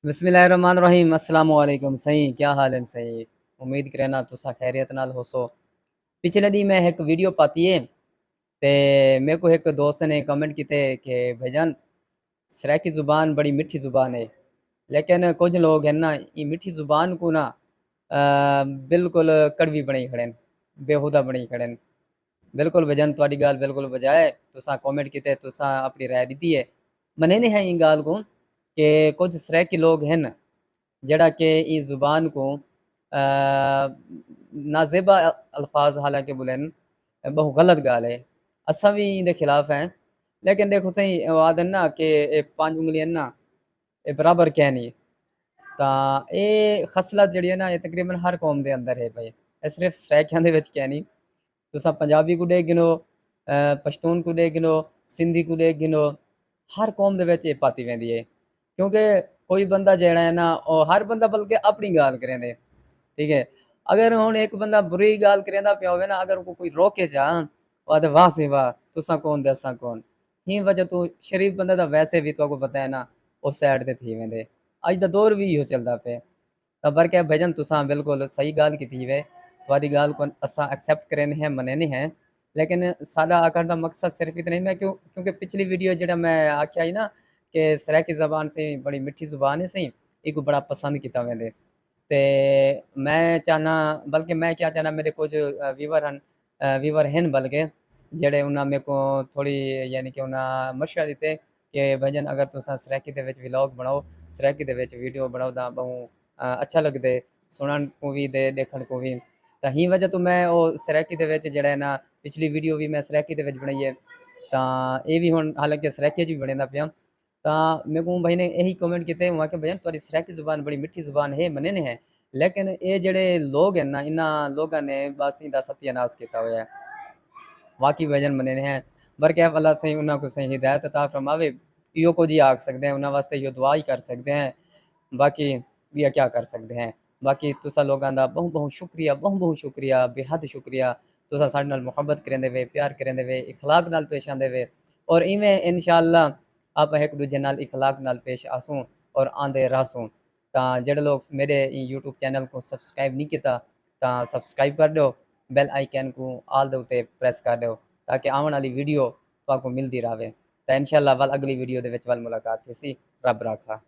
बिस्मिल्लाहिर्रहमानिर्रहीम अस्सलाम वालेकुम। सही क्या हाल है? सही उम्मीद करना तुसा खैरियत नाल होसो। पिछले दी मैं एक वीडियो पाती है ते मेरे को एक दोस्त ने कमेंट किते कि भाईजान सराइकी ज़ुबान बड़ी मीठी ज़ुबान है, लेकिन कुछ लोग हैं ना ये मीठी ज़ुबान को ना बिल्कुल कड़वी बनाई खड़े न, बेहुदा बनाई खड़े न। बिल्कुल भाईजान तुहाडी गल बिल्कुल बजाए तुसा कमेंट किते तुसा अपनी राय दी है। मन्ने नहीं है इन गाल को कि कुछ सराइकी लोग हैं जड़ा कि इस ज़ुबान को नाज़ेबा अल्फाज हालांकि बुलन बहु गलत गाल है। असा भी इहदे खिलाफ हैं, लेकिन देखो सही आखदे ना कि पांच उंगलियां ना बराबर क्या नहीं। ਤਾਂ ਇਹ ਖਸਲਤ ਜਿਹੜੀ ਹੈ ਨਾ ਇਹ ਤਕਰੀਬਨ ਹਰ ਕੌਮ ਦੇ ਅੰਦਰ ਹੈ ਭਾਈ। ਇਹ ਸਿਰਫ ਸਰਾਇਕਿਆਂ ਦੇ ਵਿੱਚ ਕਹਿ ਨਹੀਂ। तुसा पंजाबी को डे गिनो, पश्तून को डे गिनो, सिंधी को डे गिनो, हर कौम दे विच एह पाती वेंदी है। क्योंकि कोई बंदा जेड़ा है ना ओ हर बंदा बल्कि अपनी गाल करेंदे, ठीक है। अगर हुण एक बंदा बुरी गाल करेंदा पिया होवे ना अगर को कोई रोके जा ओ आखदे वाह से वाह तुसां कौन ते असां कौन। ही वजह तो शरीफ बंदा तां वैसे भी तुहानू पता है ना उस साइड ते थी वेंदे। अज दा दौर भी इहो चलदा पिया। पर क्या भजन तुसां बिल्कुल सही गाल कीती वे। तुम्हारी गाल को असा एक्सेप्ट करें हैं मने हैं, लेकिन साडा आखण दा मकसद सिर्फ इतना ही मैं क्योंकि पिछली वीडियो जेड़ा मैं आख्या ही ना कि सराइकी ज़बान से बड़ी मिठी ज़ुबान है सी इको बड़ा पसंद किया वेंदे। ते मैं चाहना बल्कि मैं क्या चाहना मेरे कुछ व्यूवर हैं बल्कि जेड़े उन्हें मेरे को थोड़ी यानी कि उन्हें मशवरा दिते कि भजन अगर तुसां सराइकी दे विच व्लॉग बनाओ, सराइकी दे विच वीडियो बनाओ तां बहु अच्छा लगदे सुनन को भी ते देखण को भी। ਤਾਂ ਹੀ ਵਜ੍ਹਾ ਤੋਂ ਮੈਂ ਉਹ ਸਰਾਇਕੀ ਦੇ ਵਿੱਚ ਜਿਹੜਾ ਹੈ ਨਾ ਪਿਛਲੀ ਵੀਡੀਓ ਵੀ ਮੈਂ ਸਰਾਇਕੀ ਦੇ ਵਿੱਚ ਬਣਾਈ ਹੈ। ਤਾਂ ਇਹ ਵੀ ਹੁਣ ਹਾਲਾਂਕਿ ਸਰਾਇਕੀ 'ਚ ਵੀ ਬਣਦਾ ਪਿਆ। ਤਾਂ ਮੇਰੇ को भाई ने यही कमेंट किए हुआ कि भैया तुम्हारी सराइकी ज़ुबान बड़ी मिठी ज़ुबान है मने ने है, लेकिन ये जेड़े लोग हैं ना इन्हां लोगों ने बस इहदा सत्यानाश किया हुआ है। वाकई भजन मने ने हैं बल्कि अल्लाह सही उन्होंने को सही हिदायत अता फरमावे। इहो कुछ ही आख सकते हैं उन्होंने वास्ते इहो दुआ ही कर सकते हैं। बाकी भी क्या कर सकते हैं। बाकी तुसा लोगों का बहुत बहुत शुक्रिया, बहुत बहुत शुक्रिया, बेहद शुक्रिया। तुसा साडे नाल मुहब्बत करेंदे वे, प्यार करेंदे वे, इखलाक नाल पेश आंदे वे और इवें इंशाअल्लाह आप एक दूजे नाल इखलाक नाल पेश आसूं और आंदे रहसूं। तां जेड़े लोग मेरे यूट्यूब चैनल को सब्सक्राइब नहीं किया तां सब्सक्राइब कर दो, बैल आइकन को आल दे उत्ते प्रेस कर दो ताकि आने वाली वीडियो तुहानू मिलती रहे। तो इंशाअल्लाह वल अगली वीडियो दे विच वल मुलाकात होसी। रब राखा।